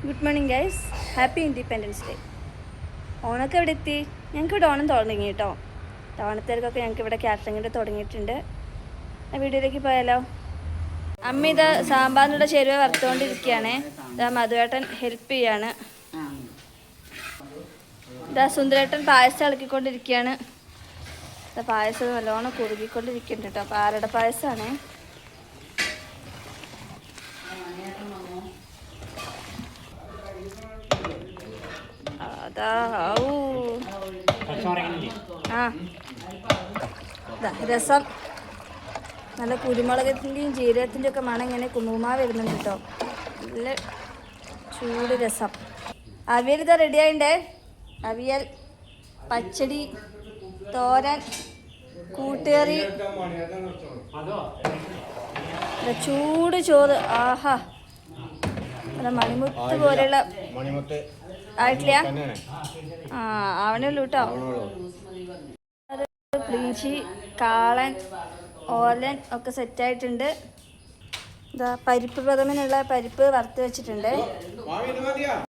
Good morning guys, happy independence day. ഓണൊക്കെ ഇവിടെ എത്തി. ഞങ്ങൾക്ക് ഇവിടെ ഓണം തുടങ്ങി കേട്ടോ. ഓണത്തിരക്കൊക്കെ ഞങ്ങൾക്ക് ഇവിടെ കാറ്ററിങ്ങിൻ്റെ തുടങ്ങിയിട്ടുണ്ട്. വീഡിയോയിലേക്ക് പോയാലോ. അമ്മ ഇത് സാമ്പാറിനുള്ള ചേരുവ വറുത്തുകൊണ്ടിരിക്കുകയാണ്. ഇതാ മധുവേട്ടൻ ഹെൽപ്പ് ചെയ്യാണ്. ഇതാ സുന്ദരേട്ടൻ പായസം ഇളക്കിക്കൊണ്ടിരിക്കുകയാണ്. പായസം നല്ലോണം കുറുകിക്കൊണ്ടിരിക്കുന്നുണ്ട് കേട്ടോ. പാലട പായസമാണ്. രസം നല്ല കുരുമുളകത്തിൻ്റെയും ജീരകത്തിൻ്റെയും ഒക്കെ മണം ഇങ്ങനെ കുന്നുമാ വരുന്നുണ്ട് കേട്ടോ. നല്ല ചൂട് രസം. അവിയൽ ഇതാ റെഡി ആയിണ്ടേ. അവിയൽ, പച്ചടി, തോരൻ, കൂട്ടുകറി, ചൂട് ചോറ്. ആഹാ, മണിമുത്ത് പോലെയുള്ള ആയിട്ടില്ല. ആവണുള്ളൂ കേട്ടോ. പ്ലീച്ചി, കാളൻ, ഓലൻ ഒക്കെ സെറ്റായിട്ടുണ്ട്. ഇതാ പരിപ്പ് പ്രഥമനുള്ള പരിപ്പ് വറുത്ത് വെച്ചിട്ടുണ്ട്.